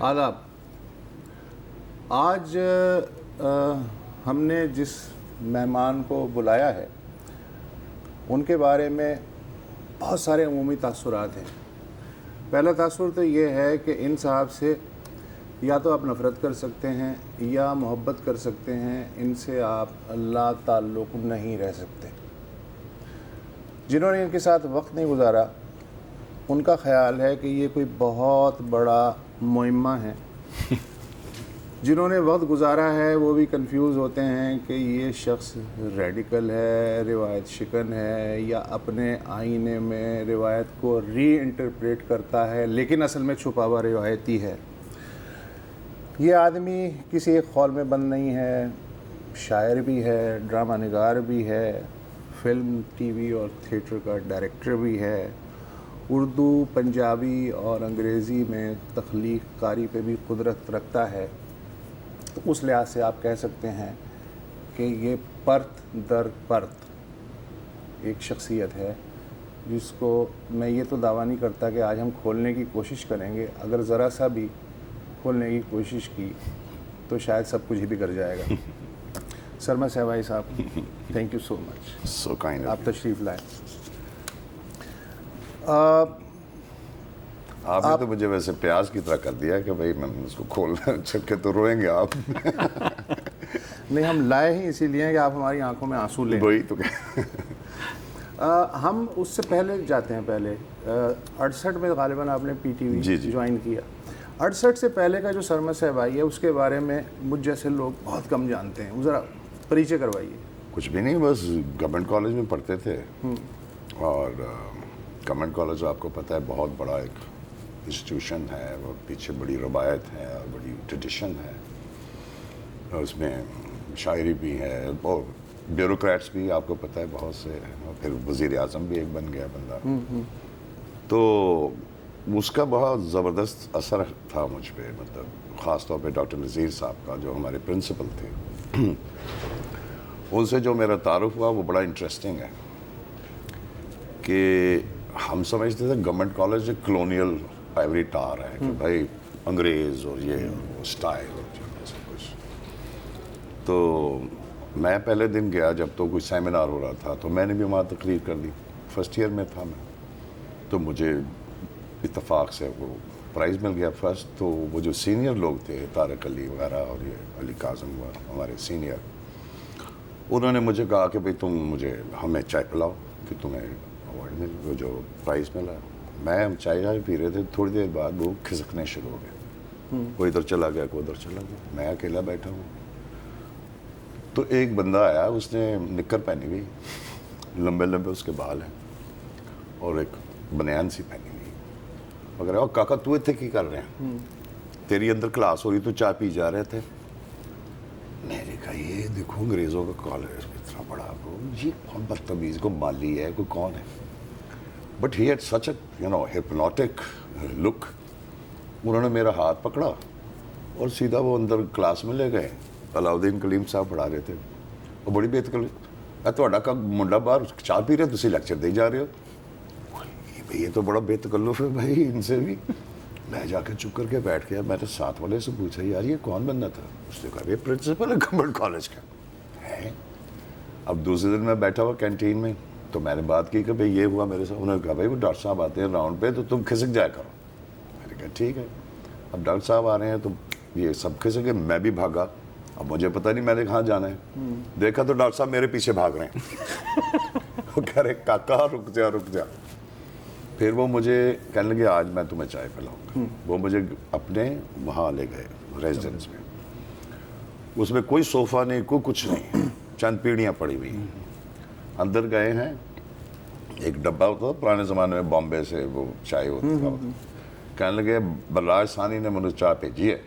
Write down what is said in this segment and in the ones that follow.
آداب. آج ہم نے جس مہمان کو بلایا ہے ان کے بارے میں بہت سارے عمومی تاثرات ہیں. پہلا تاثر تو یہ ہے کہ ان صاحب سے یا تو آپ نفرت کر سکتے ہیں یا محبت کر سکتے ہیں، ان سے آپ لا تعلق نہیں رہ سکتے. جنہوں نے ان کے ساتھ وقت نہیں گزارا ان کا خیال ہے کہ یہ کوئی بہت بڑا معمہ ہے. جنہوں نے وقت گزارا ہے وہ بھی کنفیوز ہوتے ہیں کہ یہ شخص ریڈیکل ہے، روایت شکن ہے، یا اپنے آئینے میں روایت کو ری انٹرپریٹ کرتا ہے لیکن اصل میں چھپا ہوا روایتی ہے. یہ آدمی کسی ایک خول میں بند نہیں ہے، شاعر بھی ہے، ڈرامہ نگار بھی ہے، فلم، ٹی وی اور تھیٹر کا ڈائریکٹر بھی ہے، اردو، پنجابی اور انگریزی میں تخلیق کاری پہ بھی قدرت رکھتا ہے. تو اس لحاظ سے آپ کہہ سکتے ہیں کہ یہ پرت در پرت ایک شخصیت ہے جس کو میں یہ تو دعویٰ نہیں کرتا کہ آج ہم کھولنے کی کوشش کریں گے، اگر ذرا سا بھی کھولنے کی کوشش کی تو شاید سب کچھ ہی بگڑ جائے گا. سرما سہوائی صاحب، thank you so much, so kind. آپ تشریف لائیں. آپ نے تو مجھے ویسے پیاز کی طرح کر دیا کہ بھائی میں اس کو کھولنا چھپ کے تو روئیں گے آپ. نہیں، ہم لائے ہی اسی لیے کہ آپ ہماری آنکھوں میں آنسو لیں. وہی تو ہم اس سے پہلے جاتے ہیں. پہلے 68 میں غالباً آپ نے پی ٹی وی جوائن کیا. 68 سے پہلے کا جو سرما صہبائی ہے اس کے بارے میں مجھ جیسے لوگ بہت کم جانتے ہیں، وہ ذرا پریچے کروائیے. کچھ بھی نہیں، بس گورنمنٹ کالج میں پڑھتے تھے. اور گورنمنٹ کالج آپ کو پتہ ہے بہت بڑا ایک انسٹیٹیوشن ہے، اور پیچھے بڑی روایت ہے اور بڑی ٹریڈیشن ہے، اور اس میں شاعری بھی ہے، اور بیوروکریٹس بھی آپ کو پتہ ہے بہت سے ہیں، اور پھر وزیر اعظم بھی ایک بن گیا بندہ. تو اس کا بہت زبردست اثر تھا مجھ پہ، مطلب خاص طور پہ ڈاکٹر نذیر صاحب کا جو ہمارے پرنسپل تھے. ان سے جو میرا تعارف ہوا وہ بڑا انٹرسٹنگ ہے کہ ہم سمجھتے تھے گورنمنٹ کالج ایک کلونیل آئیوری ٹار ہے کہ بھائی انگریز اور یہ اور وہ اسٹائل اور جو سب کچھ. تو میں پہلے دن گیا جب تو کوئی سیمینار ہو رہا تھا تو میں نے بھی وہاں تقریر کر دی. فرسٹ ایئر میں تھا میں، تو مجھے اتفاق سے وہ پرائز مل گیا فرسٹ. تو وہ جو سینئر لوگ تھے، طارق علی وغیرہ اور یہ علی کاظم ہمارے سینئر، انہوں نے مجھے کہا کہ بھئی تم ہمیں چائے پلاؤ کہ تمہیں اوارڈ وہ جو پرائز ملا. میں چائے پی رہے تھے، تھوڑی دیر بعد وہ کھسکنے شروع ہو گئے. کوئی ادھر چلا گیا، کوئی ادھر چلا گیا، میں اکیلا بیٹھا ہوں. تو ایک بندہ آیا، اس نے نکر پہنی ہوئی، لمبے لمبے اس کے بال ہیں، اور ایک بنیان سی پہنی ہوئی، مگر او کاکا تو اتنے کی کر رہے ہیں؟ تیری اندر کلاس ہو رہی تو چائے پی جا رہے تھے. میں نے کہا یہ دیکھو انگریزوں کا کالج اتنا بڑا، یہ کون بدتمیز، کو مالی ہے، کوئی کون ہے. But he had such a hypnotic look. انہوں نے میرا ہاتھ پکڑا اور سیدھا وہ اندر کلاس میں لے گئے. علاؤدین کلیم صاحب پڑھا رہے تھے، اور بڑی بے تکلف، تھوڑا کا منڈا باہر چائے پی رہے تسی لیکچر دے جا رہے ہو. یہ تو بڑا بے تکلف ہے بھائی ان سے بھی. میں جا کے چپ کر کے بیٹھ گیا. میں نے ساتھ والے سے پوچھا یار یہ کون بندہ تھا؟ اس نے کہا یہ پرنسپل ہے گورنمنٹ کالج کا ہے. اب دوسرے دن میں بیٹھا ہوا کینٹین میں، تو میں نے بات کی کہ بھائی یہ ہوا میرے ساتھ. انہوں نے کہا بھائی وہ ڈاکٹر صاحب آتے ہیں راؤنڈ پہ تو تم کھسک جایا کرو. میں نے کہا ٹھیک ہے. اب ڈاکٹر صاحب آ رہے ہیں تو یہ سب کھسکے، میں بھی بھاگا. اب مجھے پتہ نہیں میں نے کہاں جانا ہے. دیکھا تو ڈاکٹر صاحب میرے پیچھے بھاگ رہے ہیں. وہ کہہ رہے کاکا رک جا رک جا. پھر وہ مجھے کہنے لگے آج میں تمہیں چائے پلاؤں گا. وہ مجھے اپنے وہاں لے گئے ریزیڈنس میں. اس میں کوئی صوفہ نہیں، کوئی کچھ نہیں، چند پیڑیاں پڑی ہوئی ہیں. اندر گئے ہیں، ایک ڈبہ ہوتا تھا پرانے زمانے میں بامبے سے وہ چائے ہوتا تھا. کہنے لگے براج ثانی نے مجھے چائے بھیجی ہے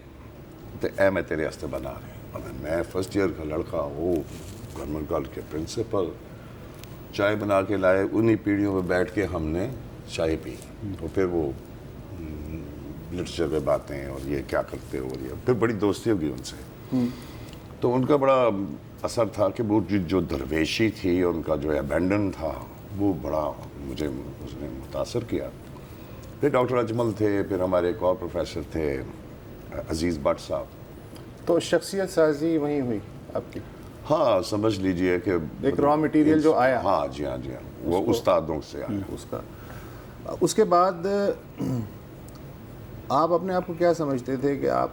تو اے میں تیرے واسطے بنا رہے ہیں. میں فرسٹ ایئر کا لڑکا، وہ گورنمنٹ کالج کے پرنسپل، چائے بنا کے لائے. انہی پیڑھیوں پہ بیٹھ کے ہم نے چائے پی. اور پھر وہ لٹریچر پہ باتیں اور یہ کیا کرتے ہو، اور یہ پھر بڑی دوستی ہوگی ان سے. تو ان کا بڑا اثر تھا کہ وہ جو درویشی تھی، ان کا جو ابینڈن تھا، وہ بڑا مجھے اس نے متاثر کیا. پھر ڈاکٹر اجمل تھے، پھر ہمارے ایک اور پروفیسر تھے عزیز بٹ صاحب. تو شخصیت سازی وہیں ہوئی آپ کی؟ ہاں سمجھ لیجئے کہ ایک را مٹیریل جو آیا. ہاں جی ہاں جی ہاں, وہ استادوں سے آیا. اس کا اس کے بعد آپ اپنے آپ کو کیا سمجھتے تھے کہ آپ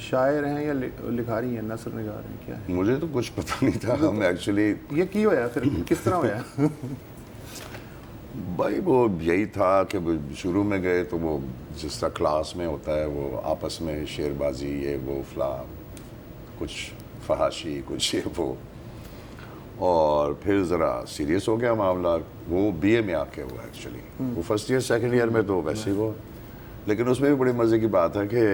شاعر ہیں یا لکھاری ہیں, نثر نگار ہیں, کیا ہے؟ مجھے تو کچھ پتہ نہیں تھا. ہم ایکچولی یہ کی ہویا پھر کس طرح ہویا؟ بھائی وہ یہی تھا کہ شروع میں گئے تو وہ جس طرح کلاس میں ہوتا ہے وہ آپس میں شعر بازی یہ وہ فلاں, کچھ فحاشی کچھ یہ وہ, اور پھر ذرا سیریس ہو گیا معاملہ. وہ بی اے میں آ کے ہوا ایکچولی. وہ فرسٹ ایئر سیکنڈ ایئر میں تو ویسے ہی وہ, لیکن اس میں بھی بڑی مزے کی بات ہے کہ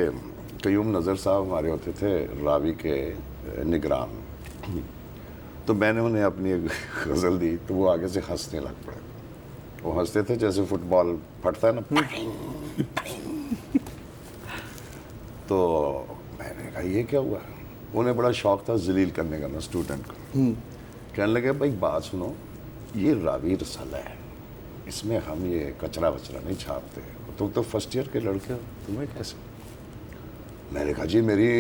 قیوم نظر صاحب ہمارے ہوتے تھے راوی کے نگران. تو میں نے انہیں اپنی ایک غزل دی تو وہ آگے سے ہنسنے لگ پڑے. وہ ہنستے تھے جیسے فٹ بال پھٹتا ہے نا. تو میں نے کہا یہ کیا ہوا؟ انہیں بڑا شوق تھا ذلیل کرنے کا نا اسٹوڈنٹ کو. کہنے لگے بھائی بات سنو, یہ راوی رسالہ ہے, اس میں ہم یہ کچرا وچرا نہیں چھاپتے. تم تو فرسٹ ایئر کے لڑکے ہو, تمہیں کیسے؟ میں نے کہا جی میری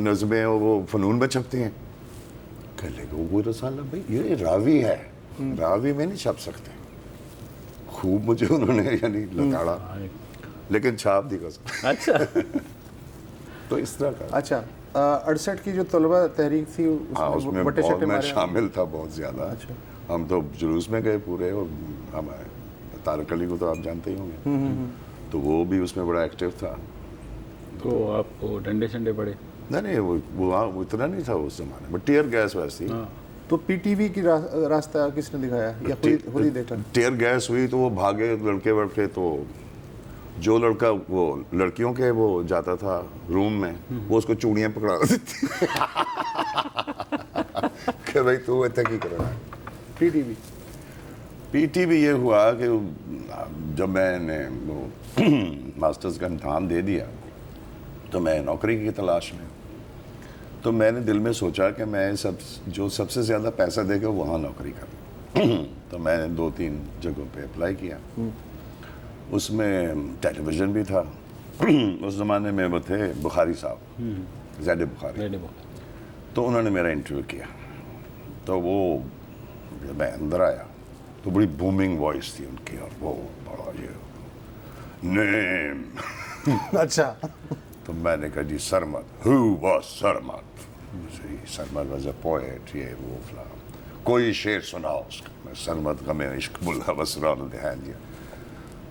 نظمیں وہ فنون میں چھپتی ہیں. کہنے لگے وہ رسالہ بھائی یہ راوی ہے, راوی میں نہیں چھپ سکتے. خوب مجھے انہوں نے یعنی لتاڑا, لیکن چھاپ دی قسم. اچھا تو اس طرح کا. اچھا 68 کی جو طلبہ تحریک تھی ہاں اس میں بہت میں شامل تھا بہت زیادہ. ہم تو جلوس میں گئے پورے, اور ہمارے طارق علی کو تو آپ جانتے ہی ہوں گے, تو وہ بھی اس میں بڑا ایکٹیو تھا. تو آپ کو ڈنڈے شنڈے پڑے؟ نہیں وہ اتنا نہیں تھا اس زمانے میں. ٹیئر گیس ویسی. تو پی ٹی وی کی راستہ کس نے دکھایا یا خود ہی دیکھا؟ ٹیئر گیس ہوئی تو وہ بھاگے لڑکے وڑکے, تو جو لڑکا وہ لڑکیوں کے وہ جاتا تھا روم میں وہ اس کو چوڑیاں پکڑا دیتی کہ بھائی تو ایسا کی کر رہا ہے. پی ٹی وی یہ ہوا کہ جب میں نے ماسٹرز کا امتحان دے دیا تو میں نوکری کی تلاش میں. تو میں نے دل میں سوچا کہ میں سب سے زیادہ پیسہ دے کے وہاں نوکری کروں. تو میں نے 2-3 جگہوں پہ اپلائی کیا. اس میں ٹیلی ویژن بھی تھا. اس زمانے میں وہ تھے بخاری صاحب, زید بخاری. تو انہوں نے میرا انٹرویو کیا. تو وہ جب میں اندر آیا تو بڑی بومنگ وائس تھی ان کی, اور وہ بڑا یہ نیم. اچھا. تو میں نے کہا جی Sarmad. Who was Sarmad? Sarmad was a poet, یہ وہ فلاں. کوئی شعر سناؤ اس کا. میں سرمد غم عشق بلہ وسران دہان دیا.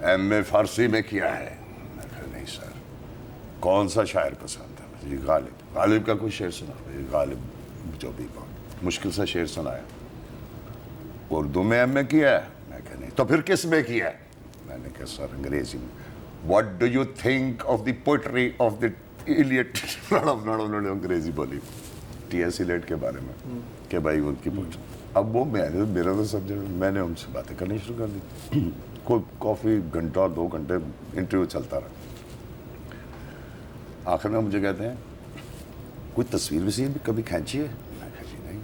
ایم اے فارسی میں کیا ہے؟ میں کہا نہیں سر. کون سا شاعر پسند ہے؟ جی غالب. غالب کا کوئی شعر سنا. غالب جو بھی بہت مشکل سا شعر سنایا. اردو میں ایم اے کیا ہے؟ میں کہا نہیں. تو پھر کس میں کیا ہے؟ میں نے کہا سر انگریزی میں. What do you think of the poetry of the Eliot؟ انگریزی بولی ٹی ایس ایلیٹ کے بارے میں کہ بھائی ان کی پوچھ. اب وہ میرا تو سبجیکٹ, میں نے ان سے باتیں کرنی شروع کر دی. کوئی کافی گھنٹہ 2 گھنٹے انٹرویو چلتا رہا. آخر میں مجھے کہتے ہیں کوئی تصویر وصویر بھی کبھی کھینچی ہے؟ میں کہا جی نہیں.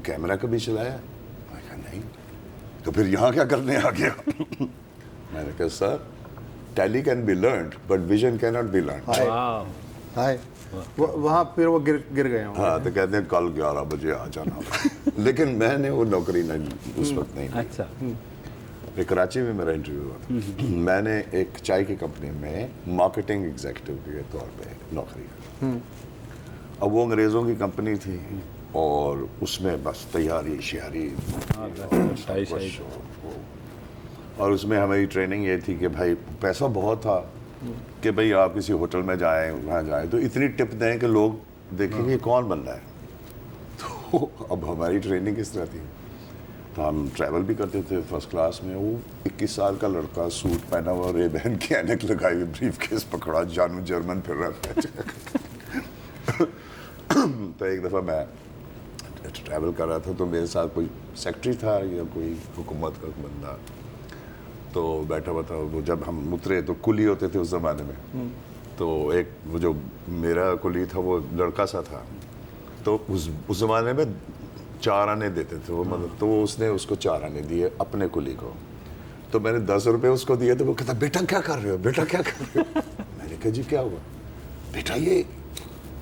کیمرہ کبھی چلایا؟ میں کہا نہیں. تو پھر یہاں کیا کرنے آ گیا؟ میں نے کہا sir tele can be learned but vision کی ناٹ بی لرنڈ. وہاں پھر وہ گر گئے ہوں. ہاں تو کہتے ہیں کل 11 بجے آ جانا. لیکن میں نے وہ نوکری اس وقت نہیں. اچھا. پھر کراچی میں میرا انٹرویو ہوا تھا. میں نے ایک چائے کی کمپنی میں مارکیٹنگ ایگزیکٹو کے طور پہ نوکری کی. اب وہ انگریزوں کی کمپنی تھی اور اس میں بس تیاری شیاری, اور اس میں ہماری ٹریننگ یہ تھی کہ بھائی پیسہ بہت تھا کہ بھئی آپ کسی ہوٹل میں جائیں وہاں جائیں تو اتنی ٹپ دیں کہ لوگ دیکھیں کہ کون بن رہا ہے. تو اب ہماری ٹریننگ کس طرح تھی, تو ہم ٹریول بھی کرتے تھے فرسٹ کلاس میں. وہ 21 سال کا لڑکا سوٹ پہنا ہوا, رے بین کی اینک لگائی ہوئی, بریف کیس پکڑا, جانو جرمن پھر رہا تھا. تو ایک دفعہ میں ٹریول کر رہا تھا تو میرے ساتھ کوئی سیکٹری تھا یا کوئی حکومت کا بندہ تو بیٹھا ہوا تھا. وہ جب ہم اترے تو کلی ہوتے تھے اس زمانے میں, تو ایک وہ جو میرا کلی تھا وہ لڑکا سا تھا, تو اس زمانے میں 4 آنے دیتے تھے وہ, مطلب تو اس نے اس کو 4 آنے دیے اپنے کلی کو. تو میں نے 10 روپے اس کو دیے تو وہ کہتا بیٹا کیا کر رہے ہو, بیٹا کیا کر رہے ہو. میں نے کہا جی کیا ہوا؟ بیٹا یہ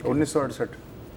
1968।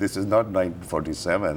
1947,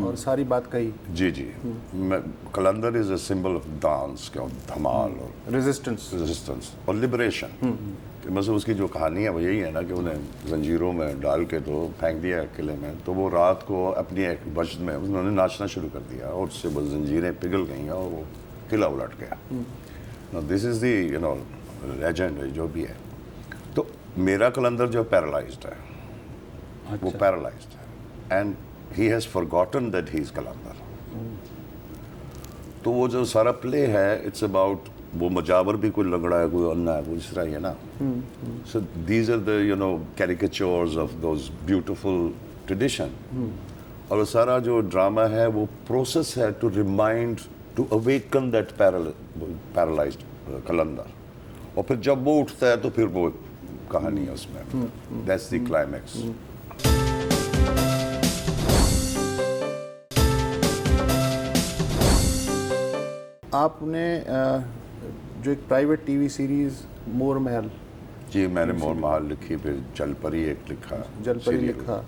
اور ساری بات کہی. جی جی کلندر از اے سمبل آف ڈانس کا دھمال اور ریزسٹنس اور لبریشن. مثلا اس کی جو کہانی ہے وہ یہی ہے نا کہ انہیں زنجیروں میں ڈال کے تو پھینک دیا قلعے میں, تو وہ رات کو اپنی ایک وجد میں انہوں نے ناچنا شروع کر دیا اور اس سے وہ زنجیریں پگھل گئیں اور وہ قلعہ الٹ گیا. دس از دی لیجنڈ جو بھی ہے. تو میرا کلندر جو پیرالائزڈ ہے وہ پیرالائزڈ ہے and he has forgotten that he is Qalandar. تو وہ جو سارا پلے ہے اٹس اباؤٹ وہ مجاور بھی کوئی لنگڑا ہے کوئی انا ہے کوئی اس طرح ہی ہے نا. So these are the caricatures of those beautiful tradition. اور وہ سارا جو ڈرامہ ہے وہ پروسیس ہے to remind to awaken that paralysed Qalandar. اور پھر جب وہ اٹھتا ہے تو پھر وہ کہانی ہے اس میں. That's the climax. آپ نے جو ایک پرائیویٹ ٹی وی سیریز مور محل, جی میں نے مور محل لکھی, پھر جل پری ایک لکھا, جل پری لکھا,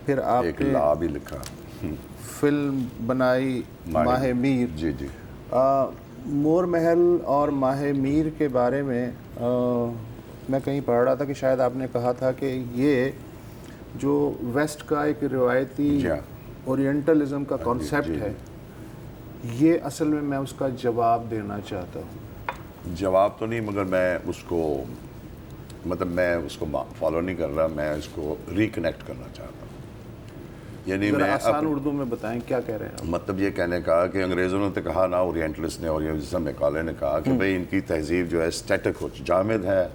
پھر آپ ایک نے لا بھی لکھا, فلم بنائی ماہ میر. جی جی مور محل اور ماہ میر کے بارے میں میں کہیں پڑھ رہا تھا کہ شاید آپ نے کہا تھا کہ یہ جو ویسٹ کا ایک روایتی اورینٹلزم کا کانسیپٹ ہے, یہ اصل میں اس کا جواب دینا چاہتا ہوں. جواب تو نہیں, مگر میں اس کو مطلب میں اس کو فالو نہیں کر رہا, میں اس کو ریکنیکٹ کرنا چاہتا ہوں. یعنی میں آسان اردو میں بتائیں کیا کہہ رہے ہیں. مطلب یہ کہنے کا کہ انگریزوں نے تو کہا نا, اورینٹلسٹ نے اور یہ میکالے نے کہا کہ بھئی ان کی تہذیب جو ہے اسٹیٹک ہو جامد ہے,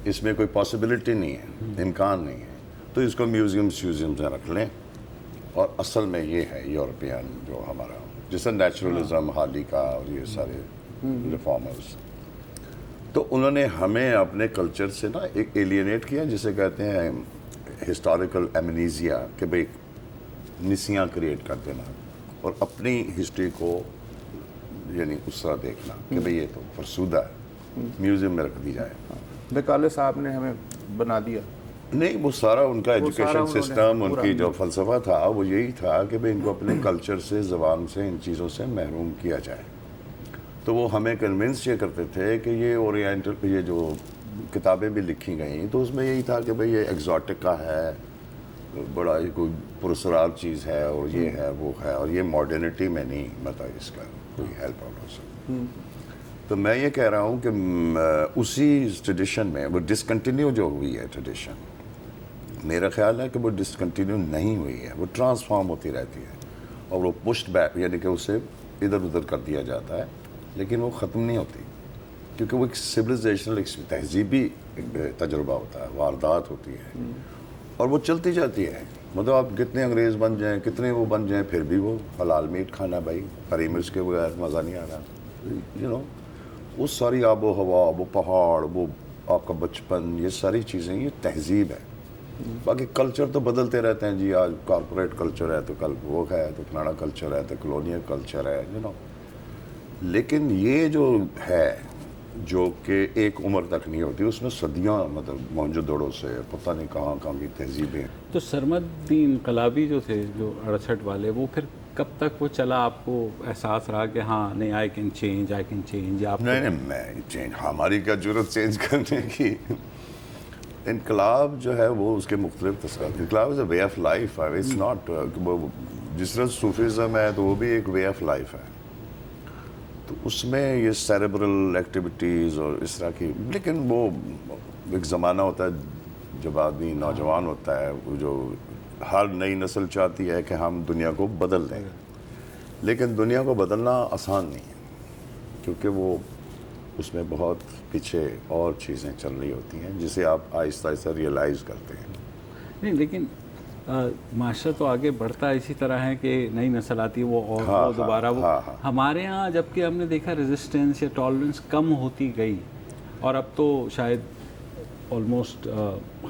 اس میں کوئی پاسبلٹی نہیں ہے, امکان نہیں ہے, تو اس کو میوزیم میں رکھ لیں. اور اصل میں یہ ہے یورپین جو ہمارا جیسے نیچرلزم حالی کا اور یہ سارے ریفارمرز, تو انہوں نے ہمیں اپنے کلچر سے نا ایک ایلینیٹ کیا, جسے کہتے ہیں ہسٹوریکل ایمنیزیا, کہ بھئی نسیاں کریٹ کر دینا اور اپنی ہسٹری کو یعنی اس طرح دیکھنا کہ بھئی یہ تو فرسودہ ہے, میوزیم میں رکھ دی جائے. میکالے صاحب نے ہمیں بنا دیا. نہیں, وہ سارا ان کا ایجوکیشن سسٹم, ان کی جو فلسفہ تھا وہ یہی تھا کہ بھئی ان کو اپنے کلچر سے, زبان سے, ان چیزوں سے محروم کیا جائے. تو وہ ہمیں کنونس یہ کرتے تھے کہ یہ اورینٹل یہ جو کتابیں بھی لکھی گئیں تو اس میں یہی تھا کہ بھئی یہ ایگزاٹک کا ہے, بڑا کوئی پرسرار چیز ہے اور یہ ہے وہ ہے, اور یہ ماڈرنٹی میں نہیں مطلب اس کا کوئی ہیلپ آؤٹ ہو سکتا. تو میں یہ کہہ رہا ہوں کہ اسی ٹریڈیشن میں وہ ڈسکنٹینیو جو ہوئی ہے ٹریڈیشن, میرا خیال ہے کہ وہ ڈسکنٹینیو نہیں ہوئی ہے, وہ ٹرانسفارم ہوتی رہتی ہے اور وہ پشٹ بیک یعنی کہ اسے ادھر ادھر کر دیا جاتا ہے, لیکن وہ ختم نہیں ہوتی, کیونکہ وہ ایک سویلائزیشنل ایک تہذیبی تجربہ ہوتا ہے, واردات ہوتی ہے اور وہ چلتی جاتی ہے. مطلب آپ کتنے انگریز بن جائیں, کتنے وہ بن جائیں, پھر بھی وہ حلال میٹ کھانا بھائی, ہری مرچ کے بغیر مزہ نہیں آ رہا. وہ ساری آب و ہوا, وہ پہاڑ, وہ آپ کا بچپن, یہ ساری چیزیں یہ تہذیب ہے. باقی کلچر تو بدلتے رہتے ہیں جی, آج کارپوریٹ کلچر ہے تو کل وہ ہے, تو فلانا کلچر ہے تو کلونیل کلچر ہے, لیکن یہ جو ہے جو کہ ایک عمر تک نہیں ہوتی, اس میں صدیاں مطلب موہنجو-دڑو سے پتہ نہیں کہاں کہاں کی تہذیبیں. تو سرمد دی انقلابی جو تھے جو 68 والے, وہ پھر کب تک وہ چلا, آپ کو احساس رہا کہ ہاں نہیں آئی کین چینج؟ آپ نہیں میں چینج, ہماری کیا ضرورت چینج کرنے کی. انقلاب جو ہے وہ اس کے مختلف تصورات, انقلاب is a way of life, it's not جس طرح صوفیزم ہے تو وہ بھی ایک وے آف لائف ہے. تو اس میں یہ سیریبرل ایکٹیویٹیز اور اس طرح کی, لیکن وہ ایک زمانہ ہوتا ہے جب آدمی نوجوان ہوتا ہے, وہ جو ہر نئی نسل چاہتی ہے کہ ہم دنیا کو بدل دیں, لیکن دنیا کو بدلنا آسان نہیں ہے, کیونکہ وہ اس میں بہت پیچھے اور چیزیں چل رہی ہوتی ہیں جسے آپ آہستہ آہستہ ریئلائز کرتے ہیں. نہیں, لیکن معاشرہ تو آگے بڑھتا ہے اسی طرح ہے کہ نئی نسل آتی ہے وہ اور وہ دوبارہ وہ ہمارے ہاں جب کہ ہم نے دیکھا ریزسٹنس یا ٹالرنس کم ہوتی گئی, اور اب تو شاید آلموسٹ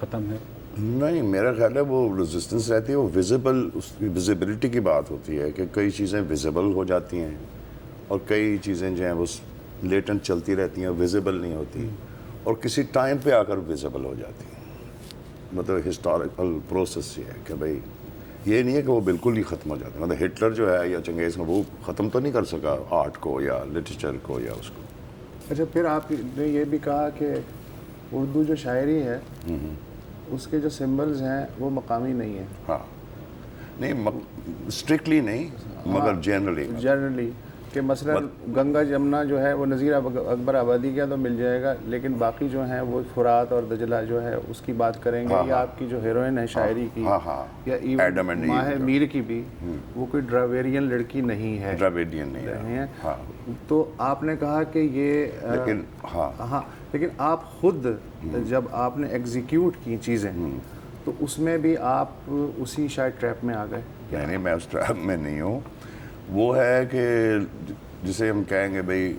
ختم ہے. نہیں, میرا خیال ہے وہ ریزسٹنس رہتی ہے, وہ ویزیبل, اس کی ویزیبلٹی کی بات ہوتی ہے کہ کئی چیزیں ویزیبل ہو جاتی ہیں اور کئی چیزیں جو ہیں وہ لیٹنٹ چلتی رہتی ہیں, ویزیبل نہیں ہوتی, اور کسی ٹائم پہ آ کر ویزیبل ہو جاتی ہیں. مطلب ہسٹوریکل پروسیس یہ ہے کہ بھئی یہ نہیں ہے کہ وہ بالکل ہی ختم ہو جاتا. مطلب ہٹلر جو ہے یا چنگیز خان وہ ختم تو نہیں کر سکا آرٹ کو یا لٹریچر کو یا اس کو. اچھا پھر آپ نے یہ بھی کہا کہ اردو جو شاعری ہے اس کے جو سمبلز ہیں وہ مقامی نہیں ہیں. ہاں نہیں اسٹرکٹلی نہیں مگر جنرلی کہ مثلا گنگا جمنا جو ہے وہ نذیر اکبر آبادی کا تو مل جائے گا، لیکن باقی جو ہیں وہ فرات اور دجلہ جو ہے اس کی بات کریں گے، یا آپ کی جو ہیروئن ہے شاعری کی یا ایون ماہر میر کی بھی وہ کوئی ڈراویرین لڑکی نہیں ہے. ڈراویرین نہیں ہے. تو آپ نے کہا کہ یہ لیکن آپ خود جب آپ نے ایگزیکیوٹ کی چیزیں تو اس میں بھی آپ اسی شاید ٹریپ میں آ گئے. نہیں میں اس ٹریپ میں نہیں ہوں. وہ ہے کہ جسے ہم کہیں گے بھئی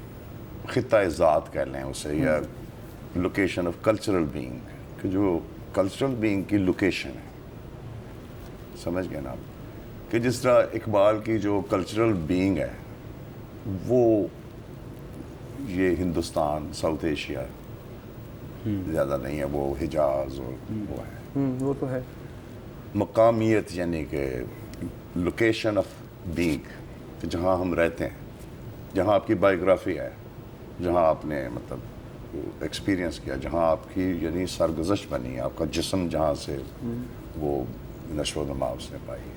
خطہ ذات کہہ لیں اسے، یا لوکیشن آف کلچرل بینگ، کہ جو کلچرل بینگ کی لوکیشن ہے، سمجھ گئے نا آپ، کہ جس طرح اقبال کی جو کلچرل بینگ ہے وہ یہ ہندوستان ساؤتھ ایشیا زیادہ نہیں ہے، وہ حجاز اور وہ ہے، وہ تو ہے. مقامیت یعنی کہ لوکیشن آف بینگ، جہاں ہم رہتے ہیں، جہاں آپ کی بائیوگرافی ہے، جہاں آپ نے مطلب ایکسپیرینس کیا، جہاں آپ کی یعنی سرگزشت بنی ہے، آپ کا جسم جہاں سے وہ نشو و نما اس نے پائی ہے.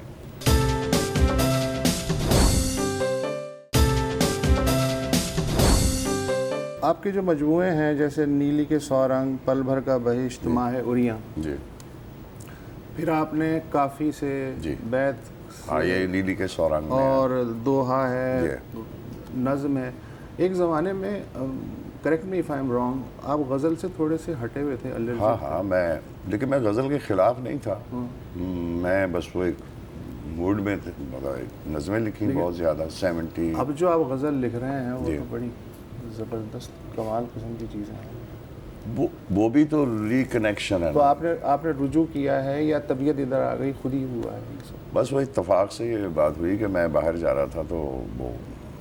آپ کے جو مجموعے ہیں جیسے نیلی کے سورنگ، پل بھر کا بہشت، ماہ اریاں، جی پھر آپ نے کافی سے بیت، یہ نیلی کے سورنگ اور دوہا ہے، نظم ہے. ایک زمانے میں correct me if I am wrong, آپ غزل سے تھوڑے سے ہٹے ہوئے تھے. ہاں لیکن میں غزل کے خلاف نہیں تھا. میں بس وہ ایک موڈ میں تھے، نظمیں لکھی بہت زیادہ 70. اب جو آپ غزل لکھ رہے ہیں وہ تو بڑی زبردست کمال قسم کی چیزیں ہیں. وہ بھی تو ریکنیکشن ہے. تو آپ نے رجوع کیا ہے یا طبیعت ادھر آ گئی، خود ہی ہوا ہے؟ بس وہ اتفاق سے یہ بات ہوئی کہ میں باہر جا رہا تھا تو وہ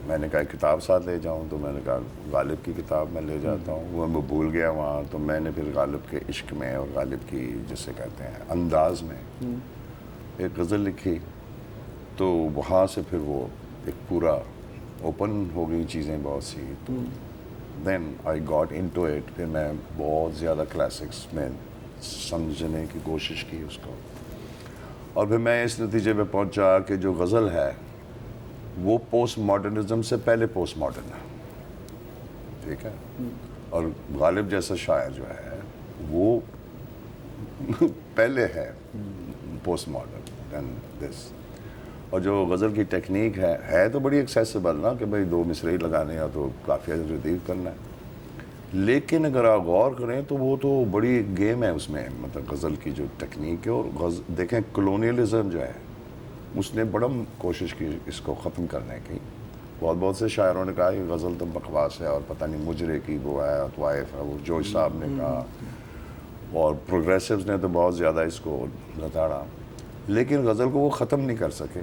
میں نے کہا کتاب ساتھ لے جاؤں، تو میں نے کہا غالب کی کتاب میں لے جاتا ہوں. وہ میں بھول گیا وہاں، تو میں نے پھر غالب کے عشق میں اور غالب کی جسے کہتے ہیں انداز میں ایک غزل لکھی. تو وہاں سے پھر وہ ایک پورا اوپن ہو گئی چیزیں بہت سی. تو دین آئی گاٹ انٹو اٹ. پھر میں بہت زیادہ کلاسکس میں سمجھنے کی کوشش کی اس کو، اور پھر میں اس نتیجے پہ پہنچا کہ جو غزل ہے وہ پوسٹ ماڈرنزم سے پہلے پوسٹ ماڈرن ہے. ٹھیک ہے. اور غالب جیسا شاعر جو ہے وہ پہلے ہے پوسٹ ماڈرن دین دس. اور جو غزل کی ٹیکنیک ہے تو بڑی ایکسیسیبل نا، کہ بھائی 2 مصرعی لگانے یا تو قافیہ ردیف کرنا ہے. لیکن اگر آپ غور کریں تو وہ تو بڑی گیم ہے اس میں، مطلب غزل کی جو ٹیکنیک ہے. اور دیکھیں کلونیلزم جو ہے اس نے بڑا کوشش کی اس کو ختم کرنے کی. بہت سے شاعروں نے کہا یہ غزل تو بکواس ہے اور پتہ نہیں مجرے کی وہ ہے، طوائف ہے، وہ جوش صاحب نے کہا، اور پروگریسوز نے تو بہت زیادہ اس کو لتاڑا. لیکن غزل کو وہ ختم نہیں کر سکے.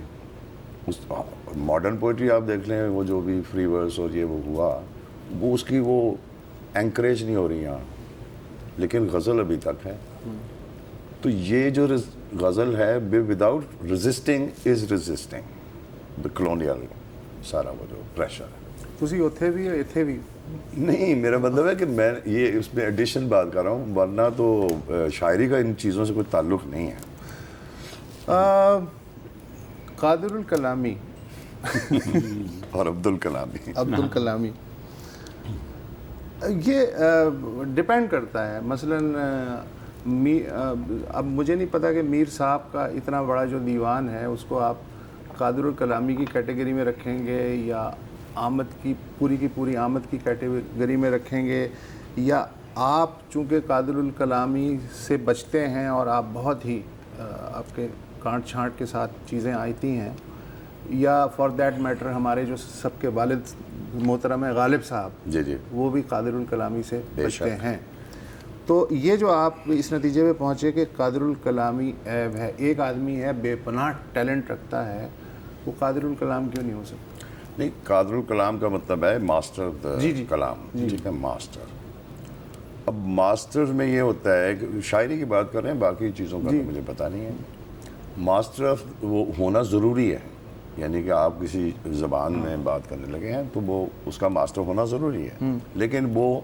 ماڈرن پوئٹری آپ دیکھ لیں، وہ جو بھی فری ورس اور یہ وہ ہوا، وہ اس کی وہ انکریج نہیں ہو رہی یہاں، لیکن غزل ابھی تک ہے. تو یہ جو غزل ہے وداؤٹ رزسٹنگ از رزسٹنگ دا کلونیل سارا وہ جو پریشر ہے. تسی اتھے بھی ہے اتھے بھی نہیں. میرا مطلب ہے کہ میں یہ اس میں ایڈیشن بات کر رہا ہوں، ورنہ تو شاعری کا ان چیزوں سے کوئی تعلق نہیں ہے. قادر الکلامی اور عبدالکلامی یہ ڈپینڈ کرتا ہے. مثلاً اب مجھے نہیں پتا کہ میر صاحب کا اتنا بڑا جو دیوان ہے اس کو آپ قادر الکلامی کی کیٹیگری میں رکھیں گے، یا آمد کی پوری آمد کی کیٹیگری میں رکھیں گے، یا آپ چونکہ قادر الکلامی سے بچتے ہیں اور آپ بہت ہی آپ کے کانٹ چھانٹ کے ساتھ چیزیں آتی ہیں، یا فار دیٹ میٹر ہمارے جو سب کے والد محترم ہے غالب صاحب، جی وہ بھی قادر الکلامی سے بچتے ہیں. تو یہ جو آپ اس نتیجے پہ پہنچے کہ قادر الکلامی عیب ہے، ایک آدمی ہے بے پناہ ٹیلنٹ رکھتا ہے، وہ قادر الکلام کیوں نہیں ہو سکتا؟ نہیں، قادر الکلام کا مطلب ہے ماسٹر کلام. ٹھیک ہے، ماسٹر. اب ماسٹر میں یہ ہوتا ہے کہ شاعری کی بات کر رہے ہیں، باقی چیزوں کا تو مجھے پتہ نہیں ہے. ماسٹر آف وہ ہونا ضروری ہے، یعنی کہ آپ کسی زبان میں بات کرنے لگے ہیں تو وہ اس کا ماسٹر ہونا ضروری ہے، لیکن وہ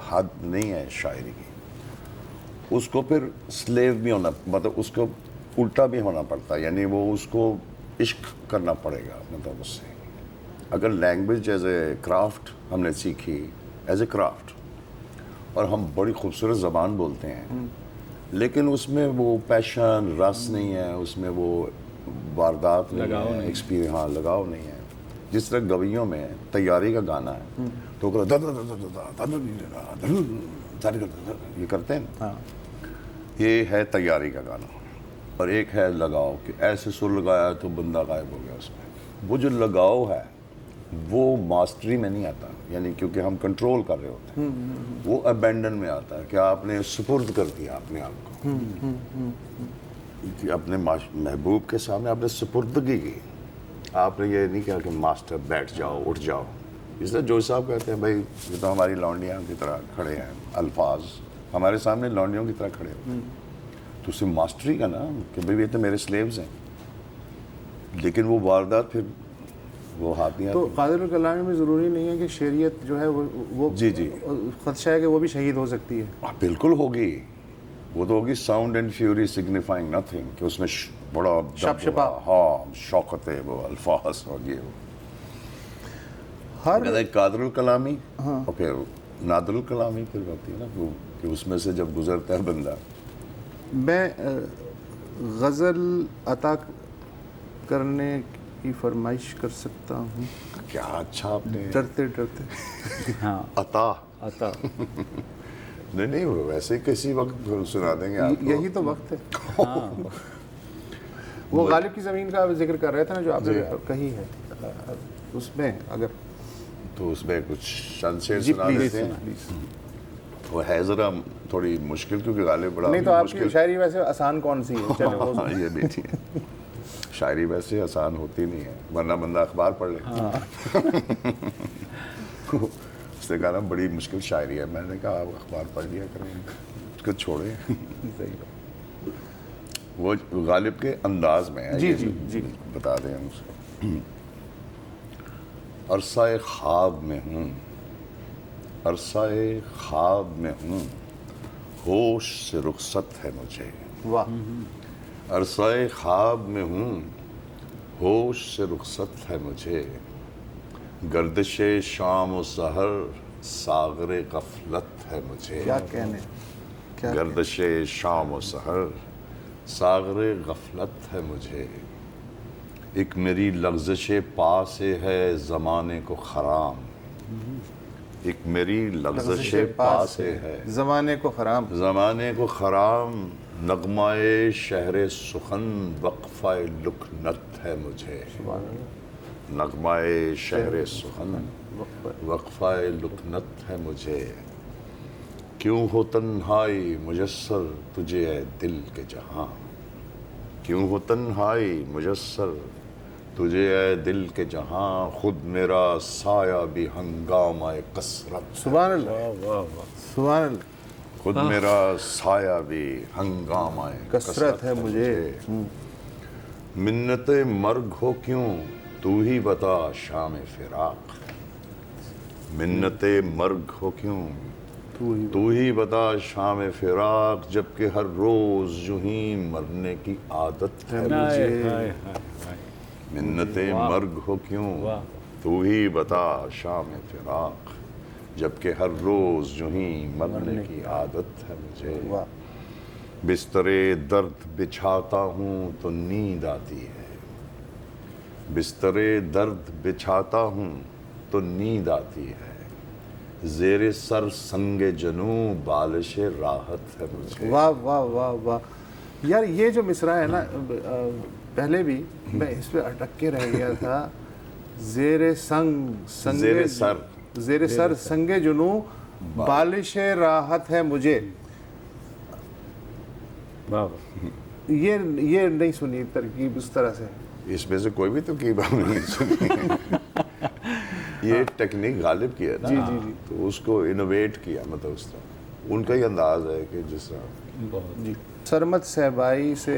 حد نہیں ہے شاعری کی. اس کو پھر سلیو بھی ہونا، مطلب اس کو الٹا بھی ہونا پڑتا ہے، یعنی وہ اس کو عشق کرنا پڑے گا. مطلب اس سے اگر لینگویج ایز اے کرافٹ ہم نے سیکھی، ایز اے کرافٹ، اور ہم بڑی خوبصورت زبان بولتے ہیں، لیکن اس میں وہ پیشن رس نہیں ہے، اس میں وہ واردات نہیں ہے، ایکسپیرینس، ہاں لگاؤ نہیں ہے. جس طرح گویوں میں تیاری کا گانا ہے تو یہ کرتے ہیں نا، یہ ہے تیاری کا گانا. اور ایک ہے لگاؤ کہ ایسے سر لگایا تو بندہ غائب ہو گیا. اس میں وہ جو لگاؤ ہے وہ ماسٹری میں نہیں آتا، یعنی کیونکہ ہم کنٹرول کر رہے ہوتے ہیں. وہ ابینڈن میں آتا ہے کہ آپ نے سپرد کر دیا اپنے آپ کو، اپنے محبوب کے سامنے آپ نے سپردگی کی. آپ نے یہ نہیں کہا کہ ماسٹر بیٹھ جاؤ اٹھ جاؤ. اس طرح جوش صاحب کہتے ہیں بھائی یہ تو ہماری لونڈیاں کی طرح کھڑے ہیں، الفاظ ہمارے سامنے لونڈیوں کی طرح کھڑے ہوتے ہیں. تو اسے ماسٹری کا نا کہ بھائی یہ تو میرے سلیوز ہیں، لیکن وہ واردات پھر وہ ہاتھ نہیں آتی. تو قادر الکلامی میں ضروری نہیں ہے کہ شعریت جو ہے وہ جی خدشہ ہے کہ وہ بھی شہید ہو سکتی ہے. بالکل ہوگی، وہ تو ہوگی sound and fury signifying nothing, کہ اس میں بڑا شپشپا، ہاں شوقت ہے، وہ الفاظ اور یہ ہر قادر الکلامی اور پھر نادر الکلامی پھر ہوتی ہے نا کہ اس میں سے جب گزرتا ہے بندہ. میں غزل عطا کرنے کی فرمائش کر سکتا ہوں. کیا اچھا آپ نے ڈرتے ڈرتے ہاں عطا نہیں ویسے کسی وقت سنا دیں گے آپ. یہی تو وقت ہے. وہ غالب کی زمین کا ذکر کر رہے تھے نا جو آپ نے کہی ہے، اس میں اگر تو اس میں کچھ چند شعر سنا دیتے ہیں. وہ ہے ذرا تھوڑی مشکل کیونکہ غالب بڑا نہیں تو آپ کی شاعری ویسے آسان کون سی ہے؟ چلے یہ بھی ٹھیک ہے، شاعری ویسے آسان ہوتی نہیں ہے، ورنہ بندہ اخبار پڑھ لے. اس نے کہا نا بڑی مشکل شاعری ہے. میں نے کہا آپ اخبار پڑھ لیا کریں، اس کو چھوڑیں. وہ غالب کے انداز میں ہے. جی بتا دیں ہم اس کو. عرصہ خواب میں ہوں، عرصہ خواب میں ہوں، ہوش سے رخصت ہے مجھے. واہ. عرصہ خواب میں ہوں، ہوش سے رخصت ہے مجھے، گردش شام و سحر ساغر غفلت ہے مجھے. کیا کہنے، گردش شام و سحر ساغر غفلت ہے مجھے. ایک میری لغزش پا سے ہے زمانے کو خرام، ایک میری لغزش پا سے ہے زمانے کو خرام، زمانے کو خرام، نغمہ شہر سخن وقفہ لکنت ہے مجھے. نغمہ شہر سخن وقفہ لکنت ہے مجھے. کیوں ہو تنہائی میسر تجھے اے دل کے جہاں، کیوں ہو تنہائی میسر تجھے اے دل کے جہاں، خود میرا سایہ بھی ہنگامہ کثرت. سبحان اللہ، سبحان اللہ. خود میرا سایہ بھی ہنگامہ کثرت ہے مجھے. منت مرگ ہو کیوں تو ہی بتا شام فراق، منت مرگ ہو کیوں تو ہی بتا شام فراق، جبکہ ہر روز یوں ہی مرنے کی عادت ہے مجھے. منت مرگ ہو کیوں تو ہی بتا شام فراق، جبکہ ہر روز یوں ہی مرنے کی عادت ہے مجھے. بستر درد بچھاتا ہوں تو نیند آتی ہے، بستر درد بچھاتا ہوں تو نیند آتی ہے، زیر سر سنگ جنوں بالش راحت ہے مجھے. واہ واہ واہ واہ. یار یہ جو مصرع ہے نا، پہلے بھی میں اس پہ اٹک کے رہ گیا تھا. زیر سر سنگ جنوں بالش راحت ہے مجھے. یہ نہیں سنی ترکیب اس طرح سے. اس میں سے کوئی بھی ترکیب ہم نے نہیں سنی. یہ ٹیکنیک غالب کی ہے نا، جی تو اس کو انوویٹ کیا، مطلب اس طرح ان کا ہی انداز ہے کہ جس طرح. جی. سرمد صہبائی سے